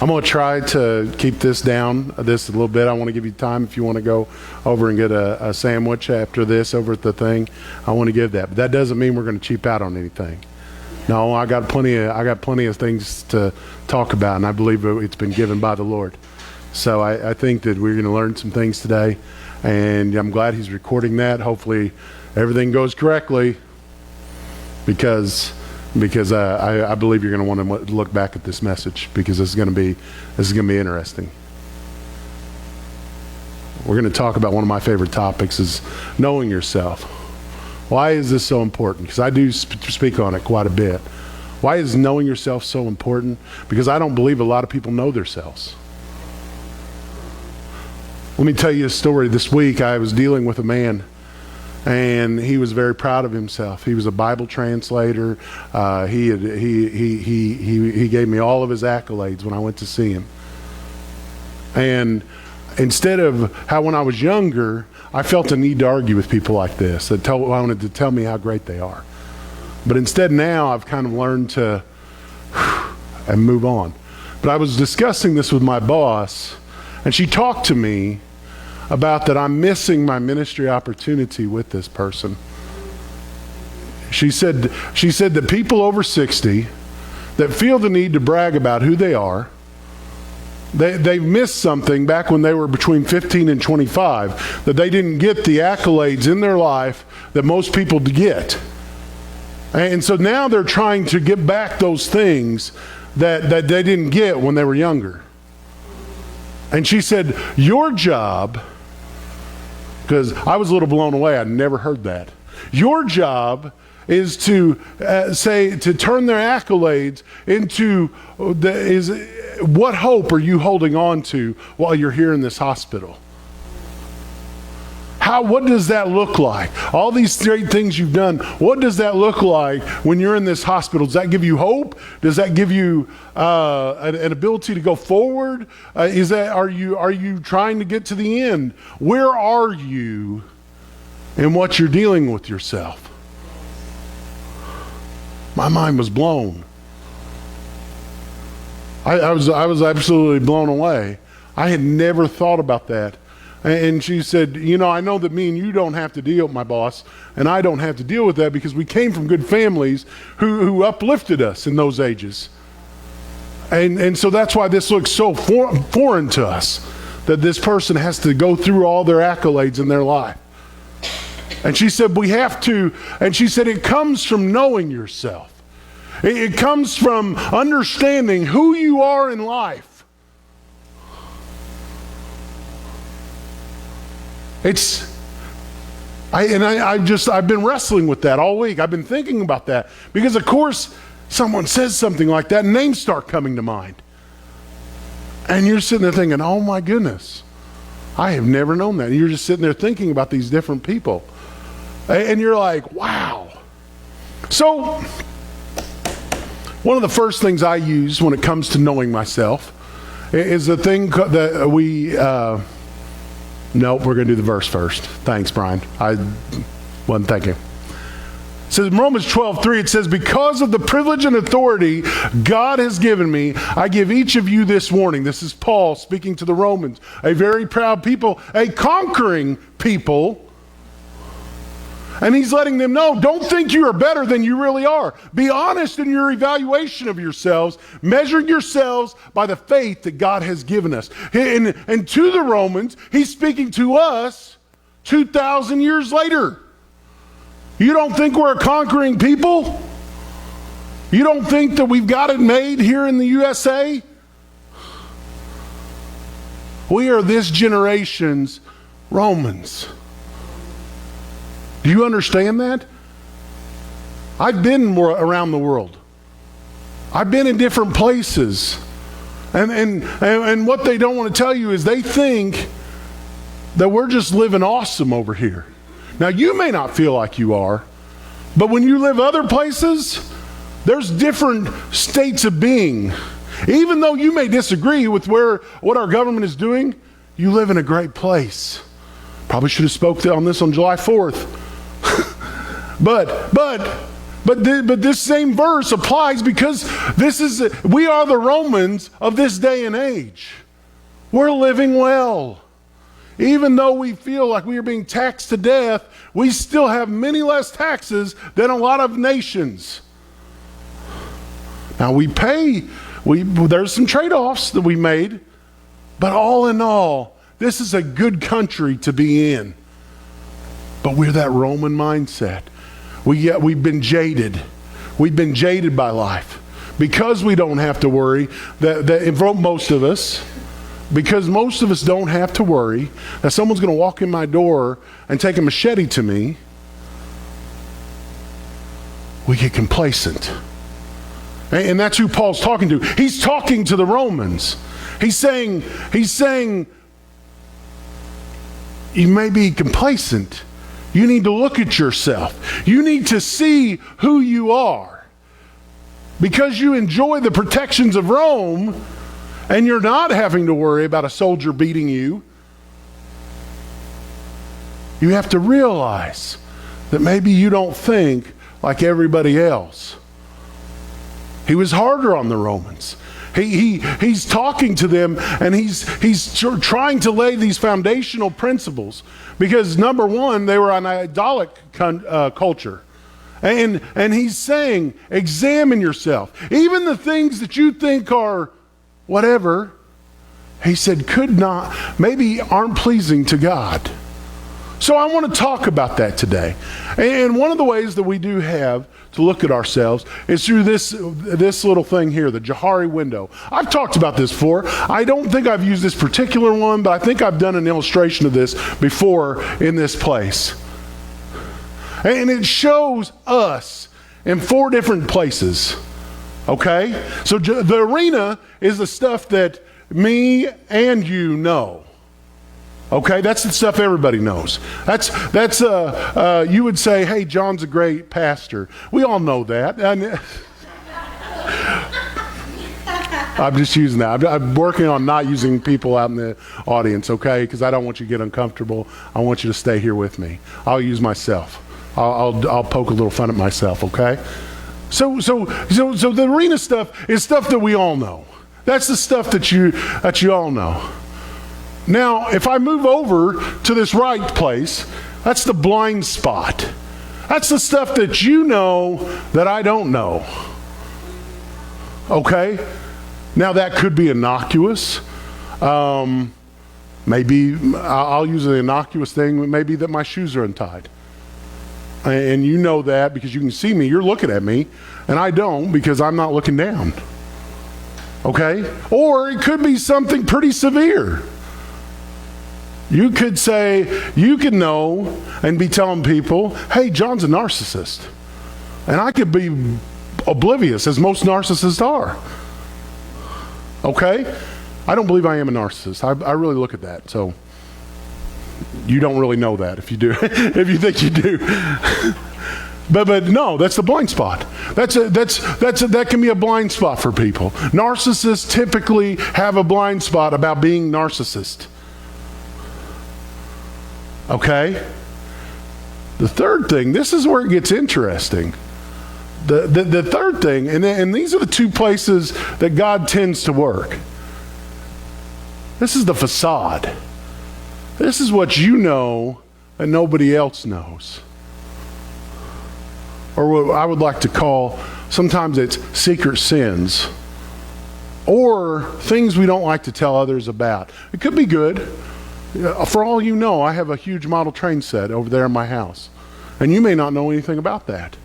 I'm going to try to keep this down this a little bit. I want to give you time if you want to go over and get a sandwich after this over at the thing. I want to give that. But that doesn't mean we're going to cheap out on anything. No, I got plenty of things to talk about, and I believe it's been given by the Lord. So I think that we're going to learn some things today, and I'm glad he's recording that. Hopefully everything goes correctly, because I believe you're going to want to look back at this message, because this is going to be interesting. We're going to talk about one of my favorite topics, is knowing yourself. Why is this so important? Because I do speak on it quite a bit. Why is knowing yourself so important? Because I don't believe a lot of people know themselves. Let me tell you a story. This week I was dealing with a man, and he was very proud of himself. He was a Bible translator. He gave me all of his accolades when I went to see him. And instead of how when I was younger, I felt a need to argue with people like this, that wanted to tell me how great they are. But instead now I've kind of learned to and move on. But I was discussing this with my boss, and she talked to me about that I'm missing my ministry opportunity with this person. She said that people over 60 that feel the need to brag about who they are, they missed something back when they were between 15 and 25, that they didn't get the accolades in their life that most people get. And so now they're trying to get back those things that they didn't get when they were younger. And she said, your job, because I was a little blown away, I'd never heard that. Your job is to turn their accolades into what hope are you holding on to while you're here in this hospital? What does that look like? All these great things you've done, what does that look like when you're in this hospital? Does that give you hope? Does that give you an ability to go forward? Are you trying to get to the end? Where are you in what you're dealing with yourself? My mind was blown. I was absolutely blown away. I had never thought about that. And she said, I know that me and you don't have to deal with my boss, and I don't have to deal with that because we came from good families who uplifted us in those ages. And so that's why this looks so foreign to us, that this person has to go through all their accolades in their life. And she said, we have to, and she said, it comes from knowing yourself. It comes from understanding who you are in life. I've been wrestling with that all week. I've been thinking about that because, of course, someone says something like that, names start coming to mind. And you're sitting there thinking, oh my goodness, I have never known that. And you're just sitting there thinking about these different people. And you're like, wow. So, one of the first things I use when it comes to knowing myself is the thing that we... Nope, we're going to do the verse first. Thanks, Brian. I wasn't thinking. It says in Romans 12:3, it says, because of the privilege and authority God has given me, I give each of you this warning. This is Paul speaking to the Romans, a very proud people, a conquering people. And he's letting them know, don't think you are better than you really are. Be honest in your evaluation of yourselves. Measure yourselves by the faith that God has given us. And to the Romans, he's speaking to us 2,000 years later. You don't think we're a conquering people? You don't think that we've got it made here in the USA? We are this generation's Romans. Do you understand that? I've been more around the world. I've been in different places. And what they don't want to tell you is they think that we're just living awesome over here. Now, you may not feel like you are, but when you live other places, there's different states of being. Even though you may disagree with what our government is doing, you live in a great place. Probably should have spoke on this on July 4th. But But this same verse applies because we are the Romans of this day and age. We're living well. Even though we feel like we are being taxed to death, we still have many less taxes than a lot of nations. Now there's some trade-offs that we made, but all in all, this is a good country to be in. But we're that Roman mindset. We've been jaded. We've been jaded by life because we don't have to worry most of us don't have to worry that someone's going to walk in my door and take a machete to me. We get complacent. And that's who Paul's talking to. He's talking to the Romans. He's saying, you may be complacent. You need to look at yourself. You need to see who you are. Because you enjoy the protections of Rome, and you're not having to worry about a soldier beating you, you have to realize that maybe you don't think like everybody else. He was harder on the Romans. He's talking to them, and he's trying to lay these foundational principles because, number one, they were an idolic culture. And he's saying, examine yourself. Even the things that you think are whatever, he said, maybe aren't pleasing to God. So I want to talk about that today. And one of the ways that we do have to look at ourselves is through this little thing here, the Johari window. I've talked about this before. I don't think I've used this particular one, but I think I've done an illustration of this before in this place. And it shows us in 4 different places. Okay? So the arena is the stuff that me and you know. Okay, that's the stuff everybody knows. That's you would say, hey, John's a great pastor. We all know that. I'm just using that. I'm working on not using people out in the audience, okay? Because I don't want you to get uncomfortable. I want you to stay here with me. I'll use myself. I'll poke a little fun at myself, okay? So the arena stuff is stuff that we all know. That's the stuff that you all know. Now, if I move over to this right place, that's the blind spot. That's the stuff that you know that I don't know. Okay? Now, that could be innocuous. Maybe I'll use an innocuous thing, maybe that my shoes are untied. And you know that because you can see me. You're looking at me, and I don't because I'm not looking down. Okay? Or it could be something pretty severe. You could know and be telling people, hey, John's a narcissist. And I could be oblivious, as most narcissists are. Okay? I don't believe I am a narcissist. I really look at that. So you don't really know that if you do, if you think you do. But no, that's the blind spot. That can be a blind spot for people. Narcissists typically have a blind spot about being narcissist. Okay? The third thing, this is where it gets interesting. The third thing, and these are the 2 places that God tends to work. This is the facade. This is what you know and nobody else knows. Or what I would like to call, sometimes it's secret sins. Or things we don't like to tell others about. It could be good. For all you know, I have a huge model train set over there in my house, and you may not know anything about that.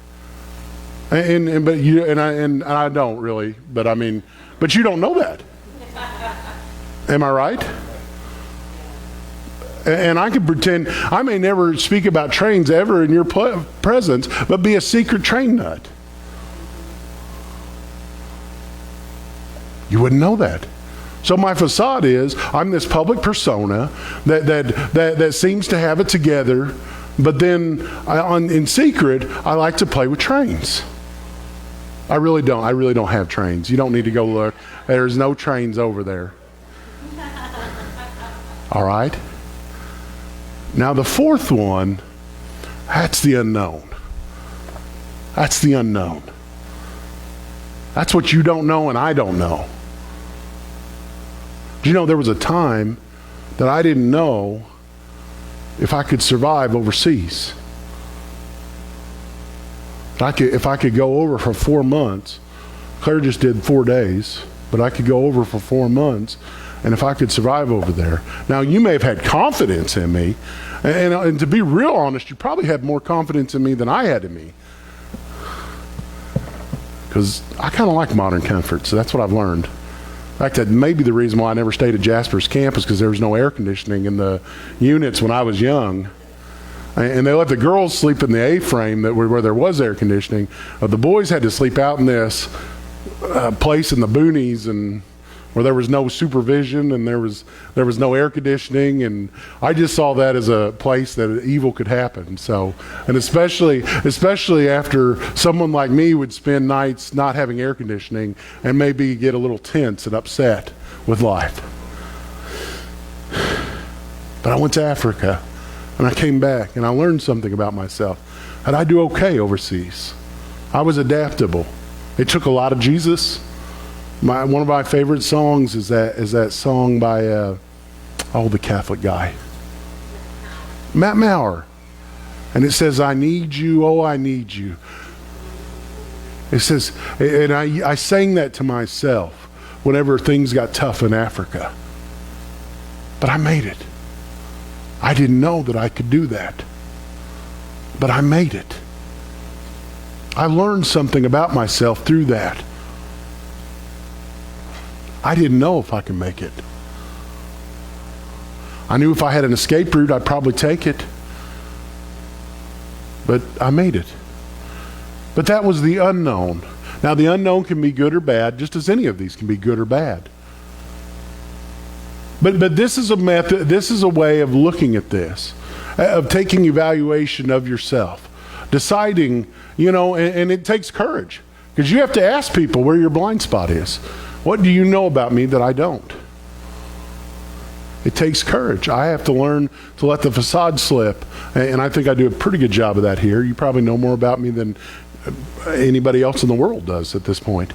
And I don't really, but you don't know that. Am I right? And I can pretend I may never speak about trains ever in your presence, but be a secret train nut. You wouldn't know that. So my facade is I'm this public persona that seems to have it together, but then in secret I like to play with trains. I really don't have trains. You don't need to go look. There's no trains over there. All right. Now the fourth one, that's the unknown. That's the unknown. That's what you don't know and I don't know. Do you know there was a time that I didn't know if I could survive overseas? If I could go over for 4 months. Claire just did 4 days, but I could go over for 4 months, and if I could survive over there. Now, you may have had confidence in me, and to be real honest, you probably had more confidence in me than I had in me. Because I kind of like modern comfort, so that's what I've learned. In fact, that may be the reason why I never stayed at Jasper's campus, because there was no air conditioning in the units when I was young. And they let the girls sleep in the A-frame where there was air conditioning. The boys had to sleep out in this place in the boonies, and where there was no supervision and there was no air conditioning, and I just saw that as a place that evil could happen. So, and especially after someone like me would spend nights not having air conditioning and maybe get a little tense and upset with life. But I went to Africa and I came back and I learned something about myself, and I do okay overseas. I was adaptable. It took a lot of Jesus. One of my favorite songs is that song by the Catholic guy, Matt Maurer, and it says, "I need you, oh I need you." It says, and I sang that to myself whenever things got tough in Africa. But I made it. I didn't know that I could do that, but I made it. I learned something about myself through that. I didn't know if I could make it. I knew if I had an escape route, I'd probably take it. But I made it. But that was the unknown. Now, the unknown can be good or bad, just as any of these can be good or bad. But this is a method, this is a way of looking at this, of taking evaluation of yourself, deciding, and it takes courage, because you have to ask people where your blind spot is. What do you know about me that I don't? It takes courage. I have to learn to let the facade slip, and I think I do a pretty good job of that here. You probably know more about me than anybody else in the world does at this point.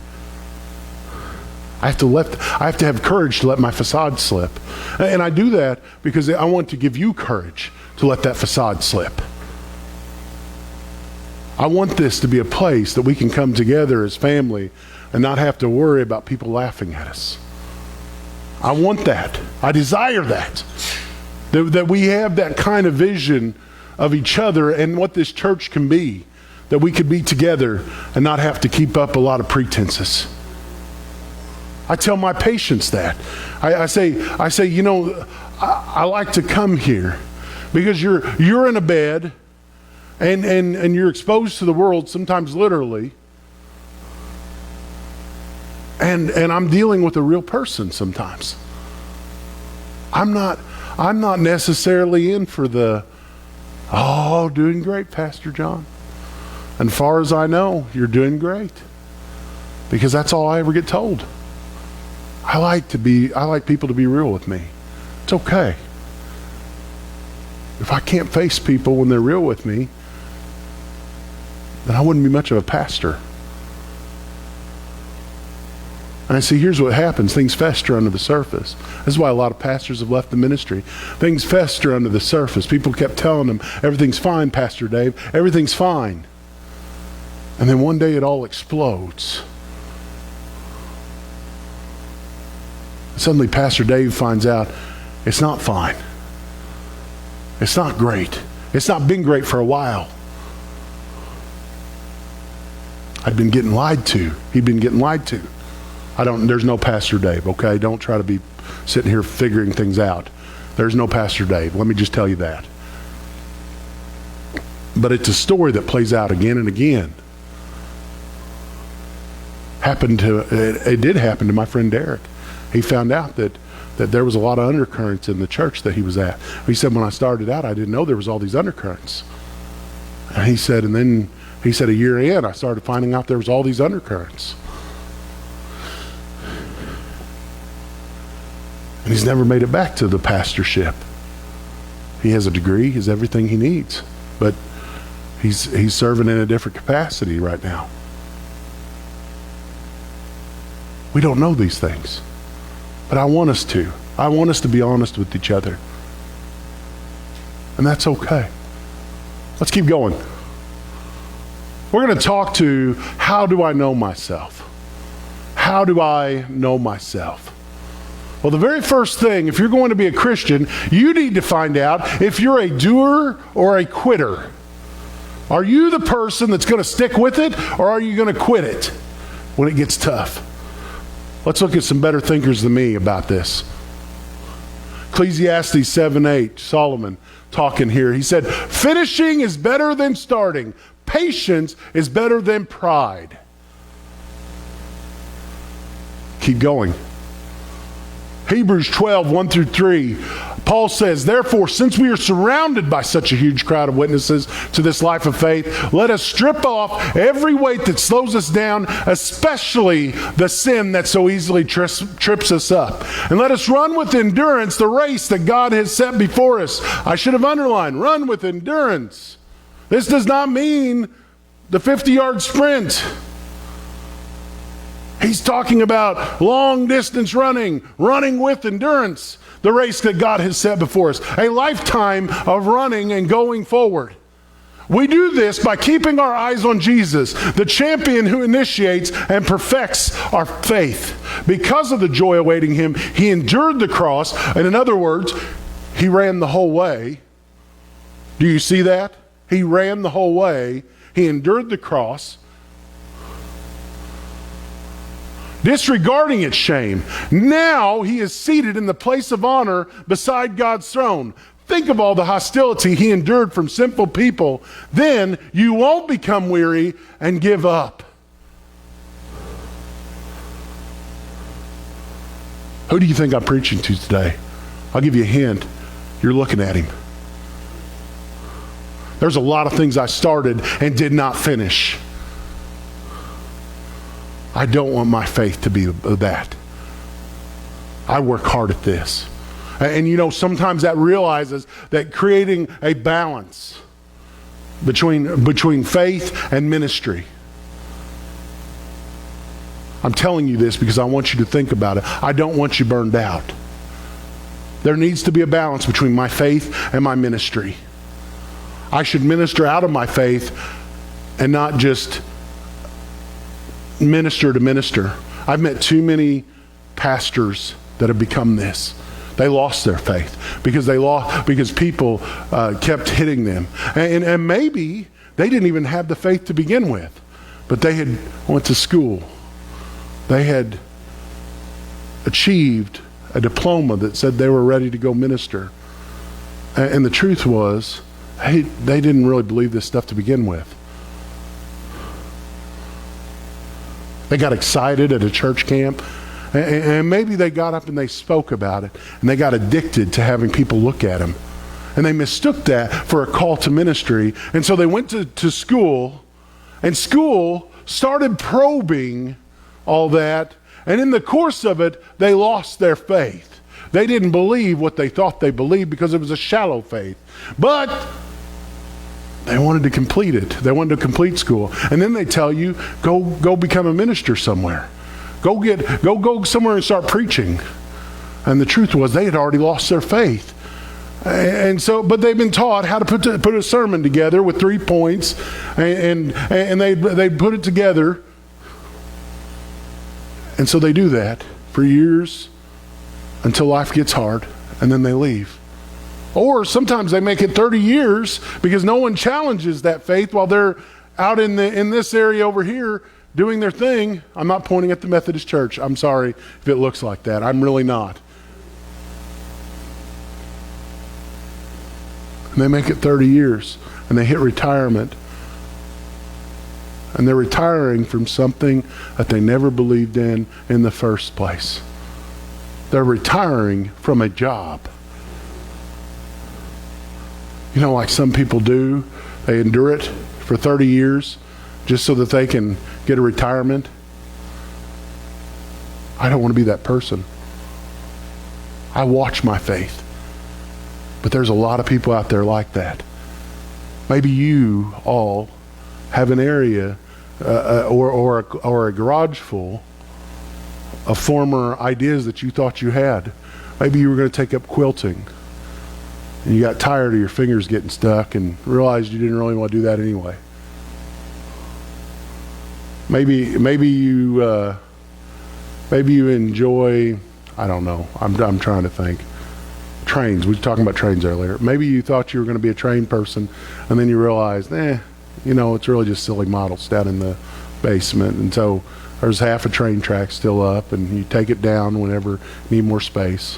I have to have courage to let my facade slip. And I do that because I want to give you courage to let that facade slip. I want this to be a place that we can come together as family and not have to worry about people laughing at us. I want that. I desire that. That we have that kind of vision of each other and what this church can be. That we could be together and not have to keep up a lot of pretenses. I tell my patients that. I say, I like to come here because you're in a bed and you're exposed to the world, sometimes literally. And I'm dealing with a real person sometimes. I'm not necessarily in for the, doing great, Pastor John. And far as I know, you're doing great. Because that's all I ever get told. I like people to be real with me. It's okay. If I can't face people when they're real with me, then I wouldn't be much of a pastor. And I see, here's what happens. Things fester under the surface. This is why a lot of pastors have left the ministry. Things fester under the surface. People kept telling them, everything's fine, Pastor Dave. Everything's fine. And then one day it all explodes. Suddenly Pastor Dave finds out it's not fine. It's not great. It's not been great for a while. I'd been getting lied to. He'd been getting lied to. There's no Pastor Dave, okay? Don't try to be sitting here figuring things out. There's no Pastor Dave. Let me just tell you that. But it's a story that plays out again and again. It did happen to my friend Derek. He found out that there was a lot of undercurrents in the church that he was at. He said, when I started out, I didn't know there was all these undercurrents. And he said a year in, I started finding out there was all these undercurrents. And he's never made it back to the pastorship. He has a degree, he has everything he needs. But He's serving in a different capacity right now. We don't know these things, but I want us to. I want us to be honest with each other. And that's okay. Let's keep going. We're going to talk to, how do I know myself? How do I know myself? Well, the very first thing, if you're going to be a Christian, you need to find out if you're a doer or a quitter. Are you the person that's going to stick with it, or are you going to quit it when it gets tough? Let's look at some better thinkers than me about this. Ecclesiastes 7:8, Solomon talking here. He said, finishing is better than starting. Patience is better than pride. Keep going. Hebrews 12:1-3. Paul says, therefore, since we are surrounded by such a huge crowd of witnesses to this life of faith, let us strip off every weight that slows us down, especially the sin that so easily trips us up. And let us run with endurance the race that God has set before us. I should have underlined, run with endurance. This does not mean the 50-yard sprint. He's talking about long distance running with endurance, the race that God has set before us, a lifetime of running and going forward. We do this by keeping our eyes on Jesus, the champion who initiates and perfects our faith. Because of the joy awaiting him, he endured the cross, and in other words, he ran the whole way. Do you see that? He ran the whole way. He endured the cross, disregarding its shame. Now he is seated in the place of honor beside God's throne. Think of all the hostility he endured from sinful people. Then you won't become weary and give up. Who do you think I'm preaching to today? I'll give you a hint. You're looking at him. There's a lot of things I started and did not finish. I don't want my faith to be that. I work hard at this. And you know, sometimes that realizes that creating a balance between faith and ministry. I'm telling you this because I want you to think about it. I don't want you burned out. There needs to be a balance between my faith and my ministry. I should minister out of my faith and not just minister to minister. I've met too many pastors that have become this. They lost their faith because people kept hitting them. And maybe they didn't even have the faith to begin with, but they had went to school. They had achieved a diploma that said they were ready to go minister. And the truth was, they didn't really believe this stuff to begin with. They got excited at a church camp, and maybe they got up and they spoke about it, and they got addicted to having people look at them. And they mistook that for a call to ministry. And so they went to school, and school started probing all that. And in the course of it, they lost their faith. They didn't believe what they thought they believed because it was a shallow faith. But they wanted to complete it. They wanted to complete school. And then they tell you, go become a minister somewhere. Go somewhere and start preaching. And the truth was they had already lost their faith. And so, but they've been taught how to put a sermon together with 3 points, and they put it together. And so they do that for years until life gets hard, and then they leave. Or sometimes they make it 30 years because no one challenges that faith while they're out in this area over here doing their thing. I'm not pointing at the Methodist Church. I'm sorry if it looks like that. I'm really not. And they make it 30 years and they hit retirement. And they're retiring from something that they never believed in the first place. They're retiring from a job. You know, like some people do, they endure it for 30 years just so that they can get a retirement. I don't want to be that person. I watch my faith. But there's a lot of people out there like that. Maybe you all have an area or a garage full of former ideas that you thought you had. Maybe you were going to take up quilting, and you got tired of your fingers getting stuck and realized you didn't really want to do that anyway. Maybe you enjoy, I don't know, I'm trying to think. Trains, we were talking about trains earlier. Maybe you thought you were going to be a train person, and then you realized, it's really just silly models down in the basement. And so there's half a train track still up, and you take it down whenever you need more space.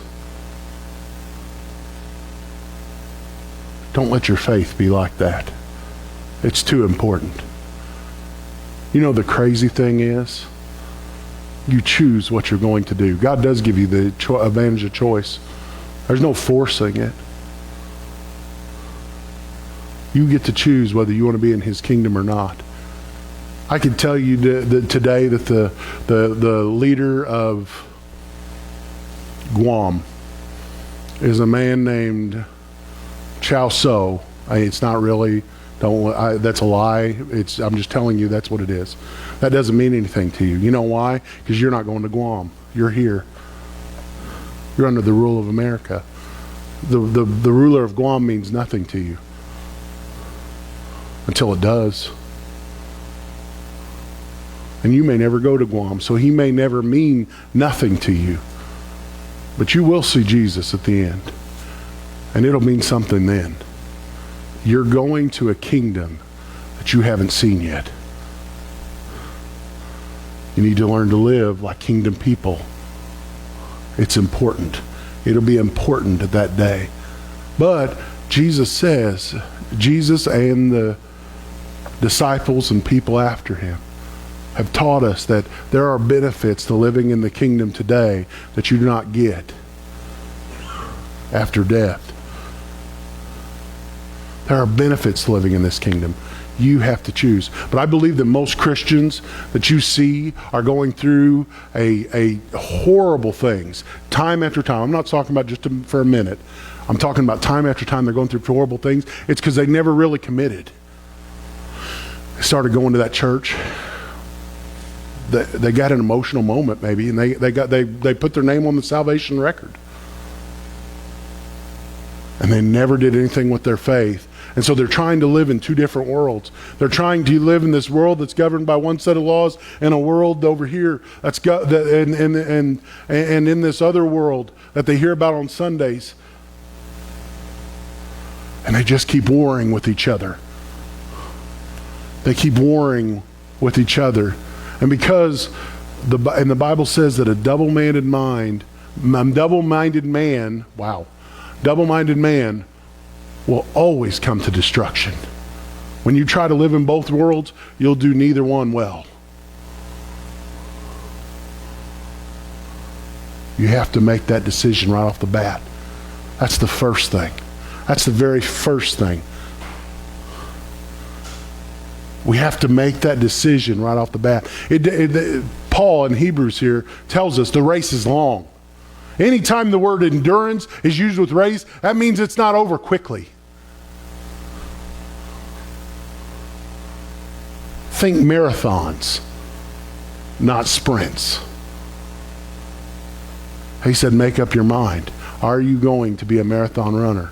Don't let your faith be like that. It's too important. The crazy thing is, you choose what you're going to do. God does give you the advantage of choice. There's no forcing it. You get to choose whether you want to be in His kingdom or not. I could tell you today that the leader of Guam is a man named Chow So. It's not really. That's a lie. I'm just telling you that's what it is. That doesn't mean anything to you. You know why? Because you're not going to Guam. You're here. You're under the rule of America. The ruler of Guam means nothing to you until it does. And you may never go to Guam, so he may never mean nothing to you. But you will see Jesus at the end. And it'll mean something then. You're going to a kingdom that you haven't seen yet. You need to learn to live like kingdom people. It's important. It'll be important at that day. But Jesus and the disciples and people after him have taught us that there are benefits to living in the kingdom today that you do not get after death. There are benefits to living in this kingdom. You have to choose. But I believe that most Christians that you see are going through a horrible things time after time. I'm not talking about just for a minute. I'm talking about time after time they're going through horrible things. It's because they never really committed. They started going to that church. They got an emotional moment maybe, and they put their name on the salvation record. And they never did anything with their faith. And so they're trying to live in two different worlds. They're trying to live in this world that's governed by one set of laws, and a world over here that's and in this other world that they hear about on Sundays. And they just keep warring with each other. They keep warring with each other. And because the Bible says that a double-minded man will always come to destruction. When you try to live in both worlds, you'll do neither one well. You have to make that decision right off the bat. That's the first thing. That's the very first thing. We have to make that decision right off the bat. Paul in Hebrews here tells us the race is long. Anytime the word endurance is used with race, that means it's not over quickly. Think marathons, not sprints. He said, make up your mind. Are you going to be a marathon runner?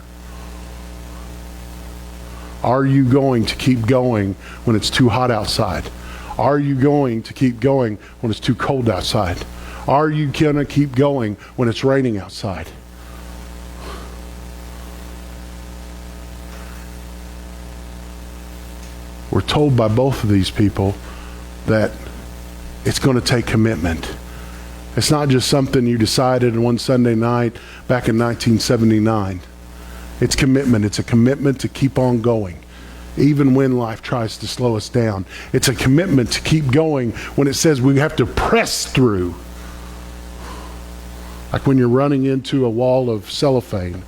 Are you going to keep going when it's too hot outside? Are you going to keep going when it's too cold outside? Are you going to keep going when it's raining outside? We're told by both of these people that it's going to take commitment. It's not just something you decided on one Sunday night back in 1979. It's commitment. It's a commitment to keep on going, even when life tries to slow us down. It's a commitment to keep going when it says we have to press through. Like when you're running into a wall of cellophane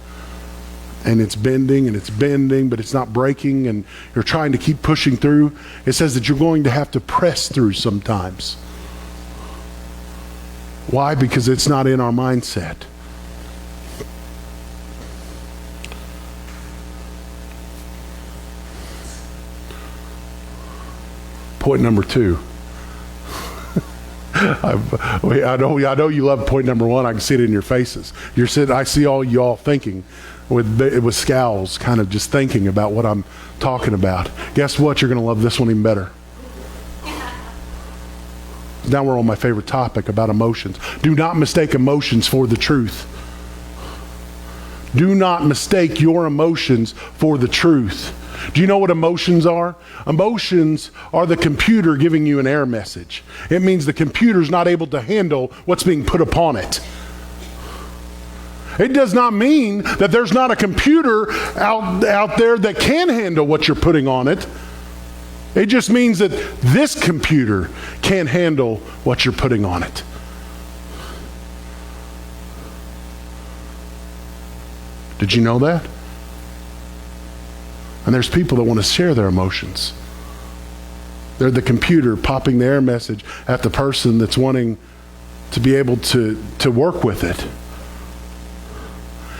and it's bending, but it's not breaking, and you're trying to keep pushing through. It says that you're going to have to press through sometimes. Why? Because it's not in our mindset. point number 2. I know you love point number 1. I can see it in your faces. I see all y'all thinking with scowls, kind of just thinking about what I'm talking about. Guess what? You're going to love this one even better. Now we're on my favorite topic about emotions. Do not mistake emotions for the truth. Do not mistake your emotions for the truth. Do you know what emotions are? Emotions are the computer giving you an error message. It means the computer's not able to handle what's being put upon it. It does not mean that there's not a computer out there that can handle what you're putting on it. It just means that this computer can't handle what you're putting on it. Did you know that? And there's people that want to share their emotions. They're the computer popping the error message at the person that's wanting to be able to work with it.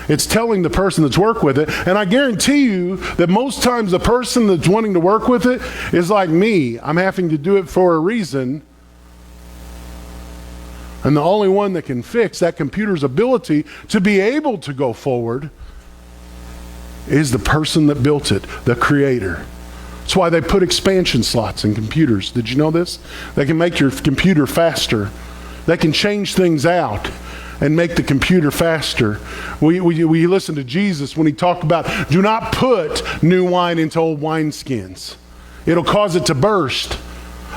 It's telling the person that's work with it, and I guarantee you that most times the person that's wanting to work with it is like me. I'm having to do it for a reason. And the only one that can fix that computer's ability to be able to go forward is the person that built it, the creator. That's why they put expansion slots in computers. Did you know this? They can make your computer faster. They can change things out and make the computer faster. We listened to Jesus when he talked about, do not put new wine into old wineskins. It'll cause it to burst.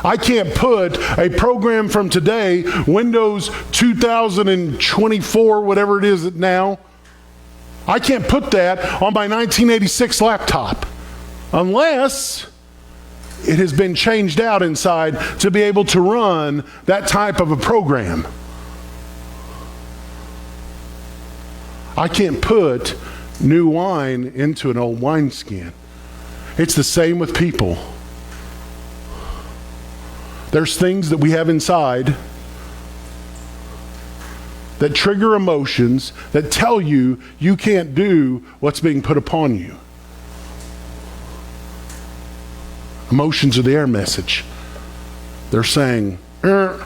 I can't put a program from today, Windows 2024, whatever it is now, I can't put that on my 1986 laptop unless it has been changed out inside to be able to run that type of a program. I can't put new wine into an old wineskin. It's the same with people. There's things that we have inside that trigger emotions that tell you you can't do what's being put upon you. Emotions are the error message. They're saying, I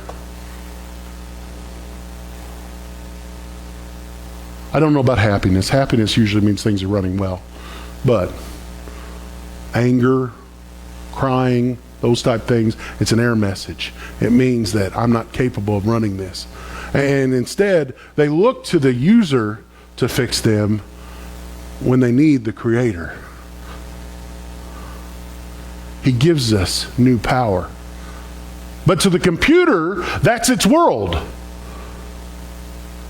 don't know about happiness. Happiness usually means things are running well. But anger, crying, those type things, it's an error message. It means that I'm not capable of running this. And instead, they look to the user to fix them when they need the creator. He gives us new power. But to the computer, that's its world.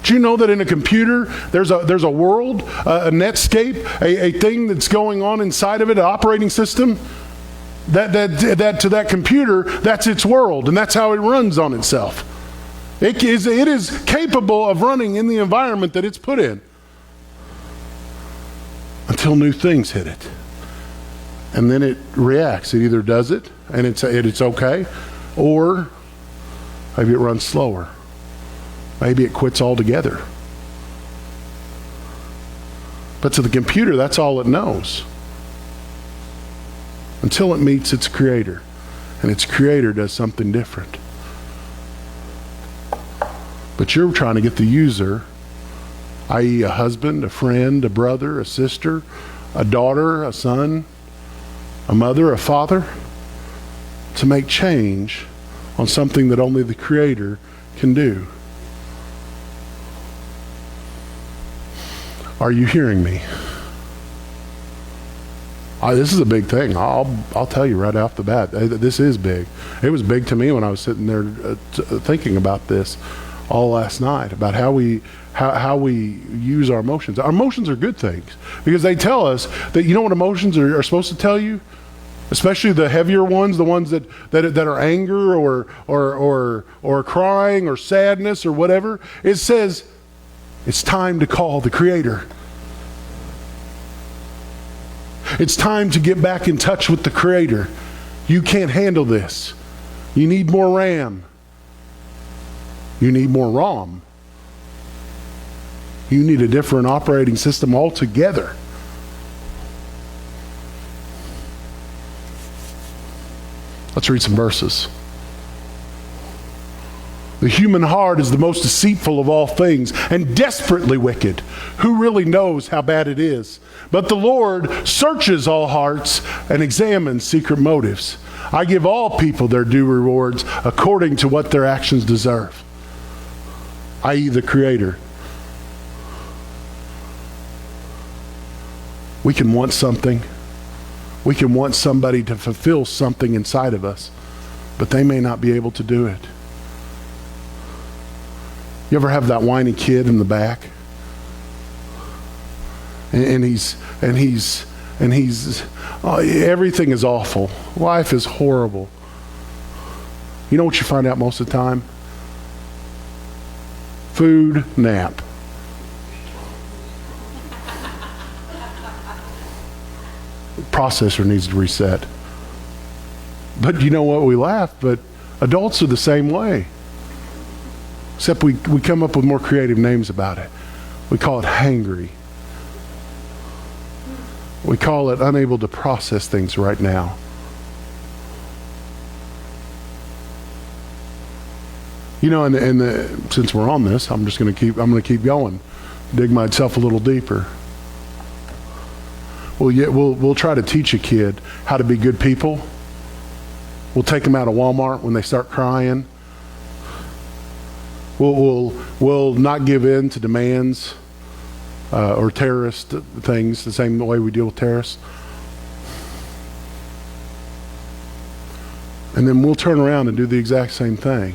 Do you know that in a computer, there's a world, a netscape, a thing that's going on inside of it, an operating system? That to that computer, that's its world, and that's how it runs on itself. It is capable of running in the environment that it's put in until new things hit it. And then it reacts. It either does it, and it's okay, or maybe it runs slower. Maybe it quits altogether. But to the computer, that's all it knows. Until it meets its creator. And its creator does something different. But you're trying to get the user, i.e. a husband, a friend, a brother, a sister, a daughter, a son, a mother, a father, to make change on something that only the creator can do. Are you hearing me? This is a big thing. I'll tell you right off the bat. This is big. It was big to me when I was sitting there thinking about this all last night, about how we use our emotions. Our emotions are good things because they tell us that, you know what emotions are supposed to tell you? Especially the heavier ones, the ones that are anger or crying or sadness or whatever. It says it's time to call the creator. It's time to get back in touch with the creator. You can't handle this. You need more RAM. You need more ROM. You need a different operating system altogether. Let's read some verses. The human heart is the most deceitful of all things and desperately wicked. Who really knows how bad it is? But the Lord searches all hearts and examines secret motives. I give all people their due rewards according to what their actions deserve, i.e. the Creator. We can want something. We can want somebody to fulfill something inside of us, but they may not be able to do it. You ever have that whiny kid in the back? And he's everything is awful. Life is horrible. You know what you find out most of the time? Food, nap. Processor needs to reset. But you know what? We laugh, but adults are the same way. Except we come up with more creative names about it. We call it hangry. We call it unable to process things right now. You know, and since we're on this, I'm going to keep going. Dig myself a little deeper. We'll try to teach a kid how to be good people. We'll take them out of Walmart when they start crying. We'll not give in to demands or terrorist things the same way we deal with terrorists. And then we'll turn around and do the exact same thing.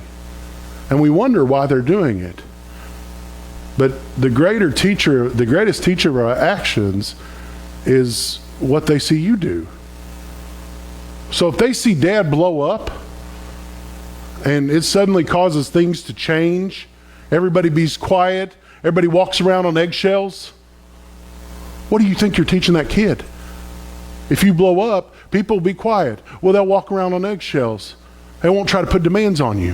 And we wonder why they're doing it. But the greatest teacher of our actions is what they see you do. So if they see Dad blow up and it suddenly causes things to change, everybody be's quiet, everybody walks around on eggshells, what do you think you're teaching that kid? If you blow up, people will be quiet. Well, they'll walk around on eggshells. They won't try to put demands on you.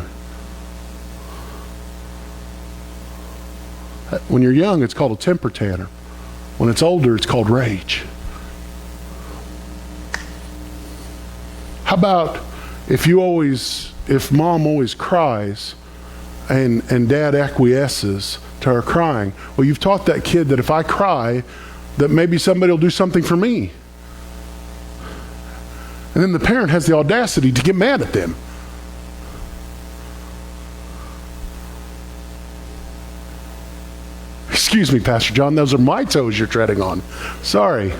When you're young, it's called a temper tantrum. When it's older, it's called rage. How about if mom always cries and dad acquiesces to her crying? Well, you've taught that kid that if I cry, that maybe somebody will do something for me. And then the parent has the audacity to get mad at them. Excuse me, Pastor John, those are my toes you're treading on. Sorry.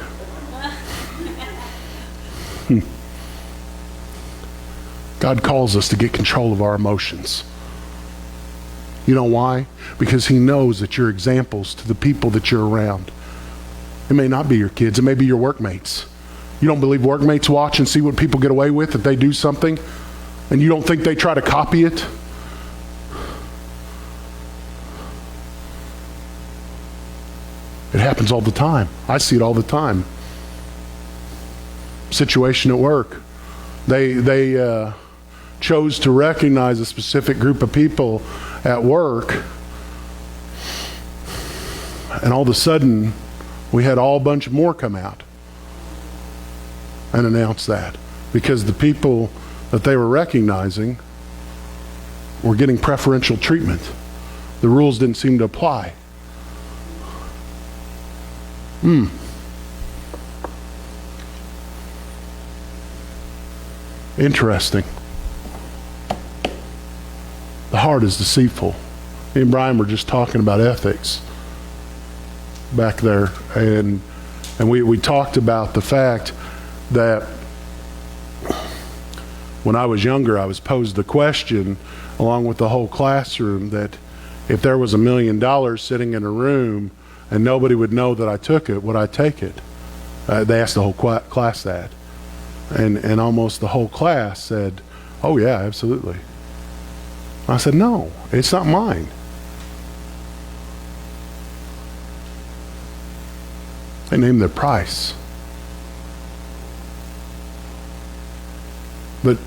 God calls us to get control of our emotions. You know why? Because he knows that you're examples to the people that you're around. It may not be your kids, it may be your workmates. You don't believe workmates watch and see what people get away with if they do something, and you don't think they try to copy it? It happens all the time. I see it all the time. Situation at work. They chose to recognize a specific group of people at work, and all of a sudden, we had a bunch more come out and announce that because the people that they were recognizing were getting preferential treatment. The rules didn't seem to apply. Interesting. The heart is deceitful. Me and Brian were just talking about ethics back there, and we talked about the fact that when I was younger, I was posed the question, along with the whole classroom, that if there was $1 million sitting in a room and nobody would know that I took it, would I take it? They asked the whole class that. And almost the whole class said, oh yeah, absolutely. I said, no, it's not mine. They named their price. But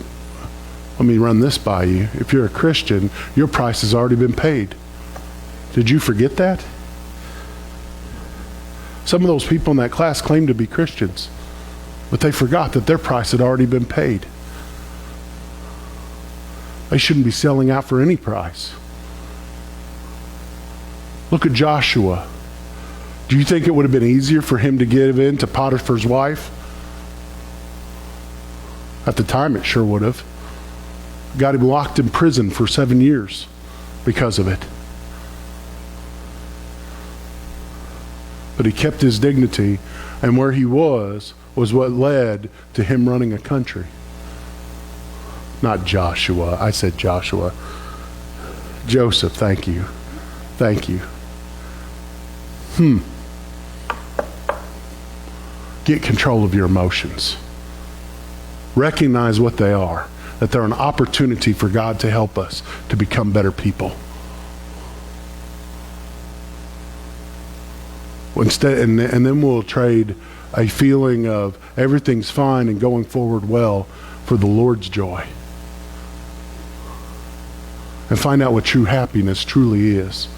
let me run this by you. If you're a Christian, your price has already been paid. Did you forget that? Some of those people in that class claimed to be Christians, but they forgot that their price had already been paid. They shouldn't be selling out for any price. Look at Joshua. Do you think it would have been easier for him to give in to Potiphar's wife? At the time, it sure would have. Got him locked in prison for 7 years because of it. But he kept his dignity, and where he was what led to him running a country. Not Joshua. I said Joshua. Joseph, thank you. Thank you. Get control of your emotions. Recognize what they are, that they're an opportunity for God to help us to become better people. Instead, and then we'll trade a feeling of everything's fine and going forward well for the Lord's joy. And find out what true happiness truly is.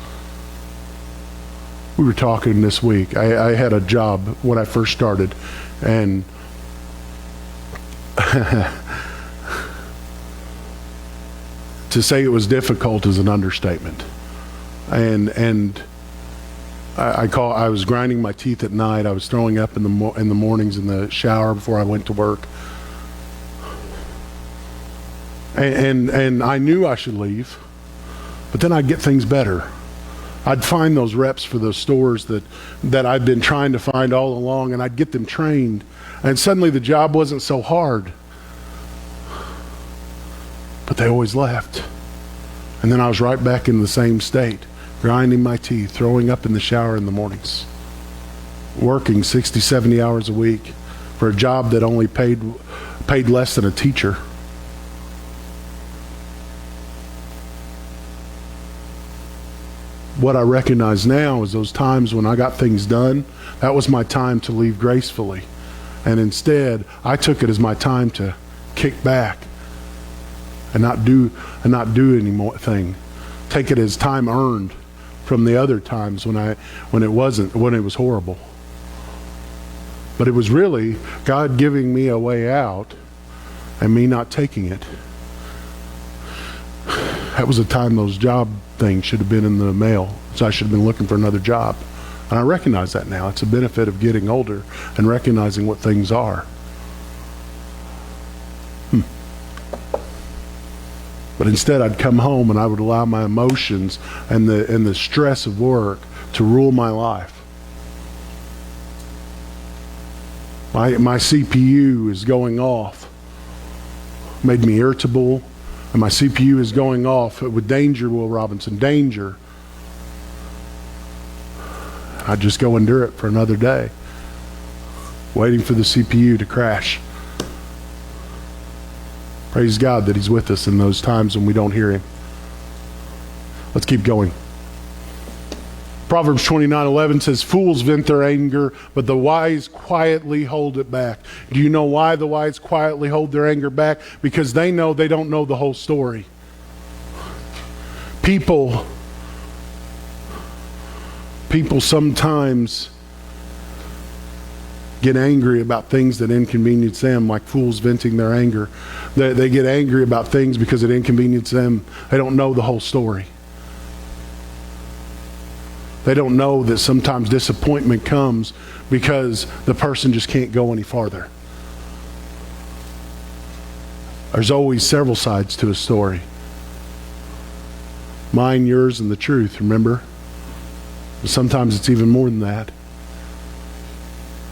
We were talking this week. I had a job when I first started, and to say it was difficult is an understatement. And I was grinding my teeth at night. I was throwing up in the mornings in the shower before I went to work. And I knew I should leave, but then I'd get things better. I'd find those reps for those stores that I'd been trying to find all along, and I'd get them trained. And suddenly the job wasn't so hard. But they always left. And then I was right back in the same state, grinding my teeth, throwing up in the shower in the mornings, working 60, 70 hours a week for a job that only paid less than a teacher. What I recognize now is those times when I got things done, that was my time to leave gracefully. And instead, I took it as my time to kick back and not do any more thing. Take it as time earned from the other times when it was horrible. But it was really God giving me a way out and me not taking it. That was the time those job things should have been in the mail. So I should have been looking for another job. And I recognize that now. It's a benefit of getting older and recognizing what things are. But instead I'd come home and I would allow my emotions and the stress of work to rule my life. My CPU is going off. Made me irritable. And my CPU is going off with danger, Will Robinson, danger. I'd just go endure it for another day, waiting for the CPU to crash. Praise God that He's with us in those times when we don't hear Him. Let's keep going. Proverbs 29:11 says, fools vent their anger, but the wise quietly hold it back. Do you know why the wise quietly hold their anger back? Because they know they don't know the whole story. People sometimes get angry about things that inconvenience them, like fools venting their anger. They get angry about things because it inconveniences them. They don't know the whole story. They don't know that sometimes disappointment comes because the person just can't go any farther. There's always several sides to a story. Mine, yours, and the truth, remember? Sometimes it's even more than that.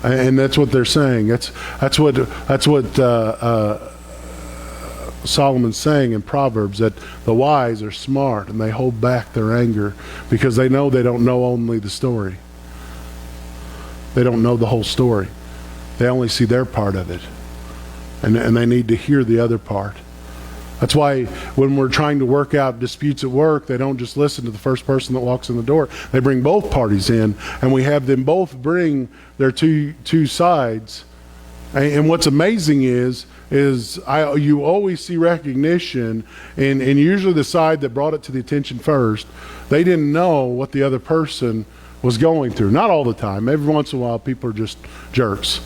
And that's what they're saying. That's what Solomon's saying in Proverbs, that the wise are smart and they hold back their anger because they know they don't know only the story. They don't know the whole story. They only see their part of it. And they need to hear the other part. That's why when we're trying to work out disputes at work, they don't just listen to the first person that walks in the door. They bring both parties in, and we have them both bring their two sides. And what's amazing is you always see recognition, and usually the side that brought it to the attention first, they didn't know what the other person was going through. Not all the time. Every once in a while, people are just jerks.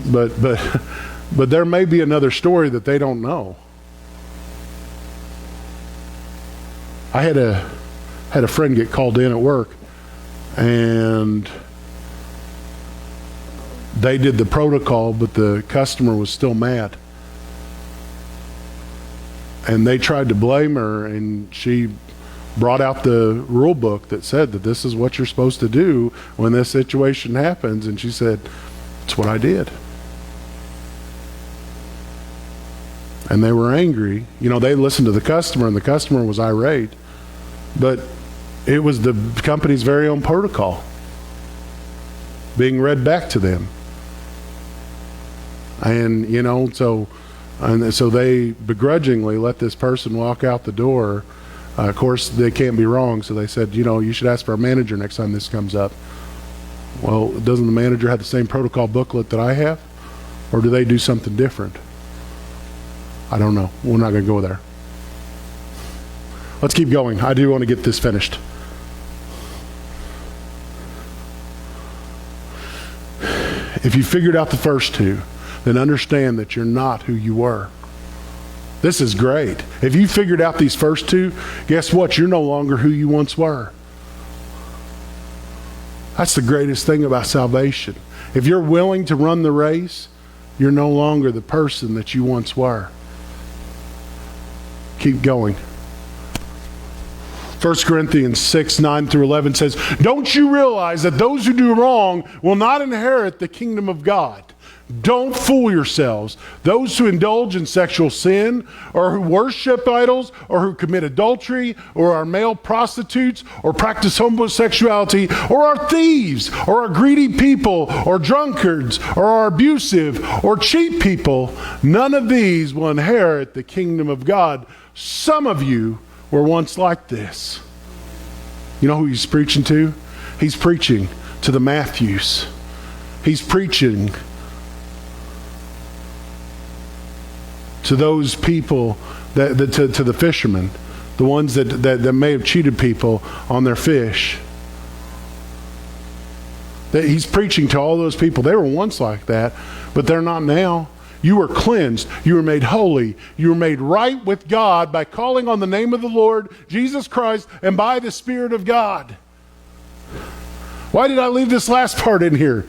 But there may be another story that they don't know. I had a friend get called in at work, and they did the protocol, but the customer was still mad. And they tried to blame her, and she brought out the rule book that said that this is what you're supposed to do when this situation happens. And she said, "It's what I did." And they were angry. You know, they listened to the customer, and the customer was irate. But it was the company's very own protocol being read back to them. And, you know, so they begrudgingly let this person walk out the door. Of course, they can't be wrong, so they said, you know, you should ask for a manager next time this comes up. Well, doesn't the manager have the same protocol booklet that I have? Or do they do something different? I don't know. We're not going to go there. Let's keep going. I do want to get this finished. If you figured out the first two, then understand that you're not who you were. This is great. If you figured out these first two, guess what? You're no longer who you once were. That's the greatest thing about salvation. If you're willing to run the race, you're no longer the person that you once were. Keep going. 1 Corinthians 6:9-11 says, "Don't you realize that those who do wrong will not inherit the kingdom of God? Don't fool yourselves. Those who indulge in sexual sin, or who worship idols, or who commit adultery, or are male prostitutes, or practice homosexuality, or are thieves, or are greedy people, or drunkards, or are abusive, or cheat people, none of these will inherit the kingdom of God. Some of you were once like this." You know who he's preaching to? He's preaching to the Matthews. He's preaching to those people, to the fishermen, the ones that may have cheated people on their fish. That he's preaching to all those people. They were once like that, but they're not now. You were cleansed. You were made holy. You were made right with God by calling on the name of the Lord Jesus Christ and by the Spirit of God. Why did I leave this last part in here?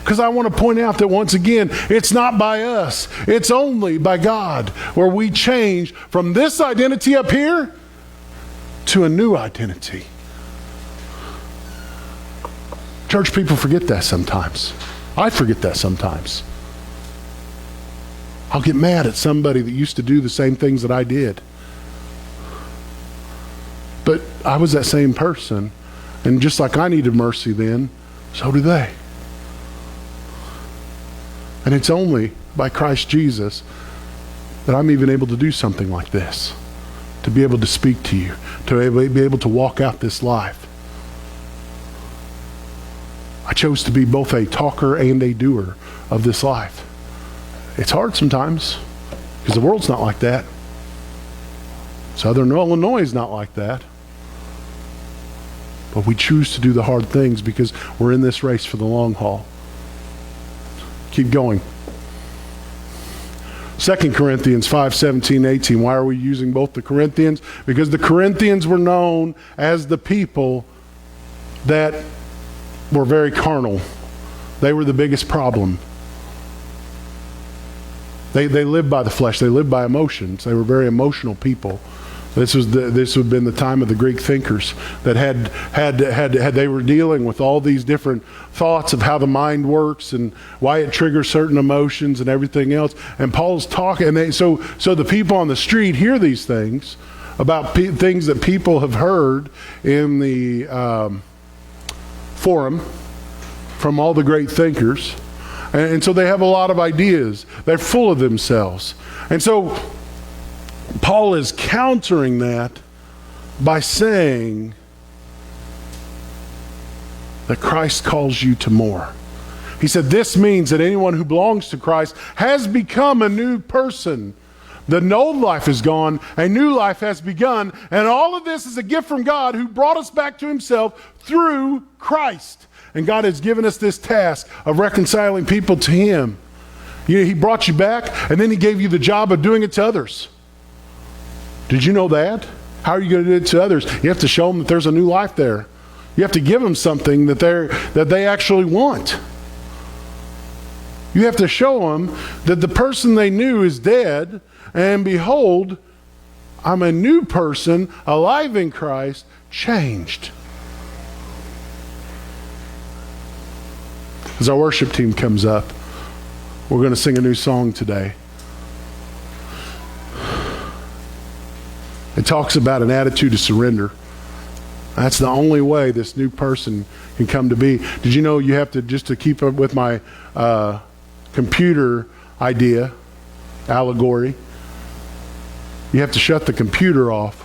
Because I want to point out that once again, it's not by us. It's only by God where we change from this identity up here to a new identity. Church people forget that sometimes. I forget that sometimes. I'll get mad at somebody that used to do the same things that I did. But I was that same person. And just like I needed mercy then, so do they. And it's only by Christ Jesus that I'm even able to do something like this. To be able to speak to you. To be able to walk out this life. I chose to be both a talker and a doer of this life. It's hard sometimes because the world's not like that. Southern Illinois is not like that. But we choose to do the hard things because we're in this race for the long haul. Keep going. 2 Corinthians 5:17-18. Why are we using both the Corinthians? Because the Corinthians were known as the people that were very carnal. They were the biggest problem. They lived by the flesh. They lived by emotions. They were very emotional people. This would have been the time of the Greek thinkers that had they were dealing with all these different thoughts of how the mind works and why it triggers certain emotions and everything else. And Paul's talking, and so the people on the street hear these things about things that people have heard in the forum from all the great thinkers. And so they have a lot of ideas. They're full of themselves. And so Paul is countering that by saying that Christ calls you to more. He said, this means that anyone who belongs to Christ has become a new person. The old life is gone, a new life has begun, and all of this is a gift from God who brought us back to himself through Christ. And God has given us this task of reconciling people to him. He brought you back, and then he gave you the job of doing it to others. Did you know that? How are you going to do it to others? You have to show them that there's a new life there. You have to give them something that they actually want. You have to show them that the person they knew is dead, and behold, I'm a new person, alive in Christ, changed. As our worship team comes up, we're going to sing a new song today. It talks about an attitude of surrender. That's the only way this new person can come to be. Did you know you have to, just to keep up with my computer allegory, you have to shut the computer off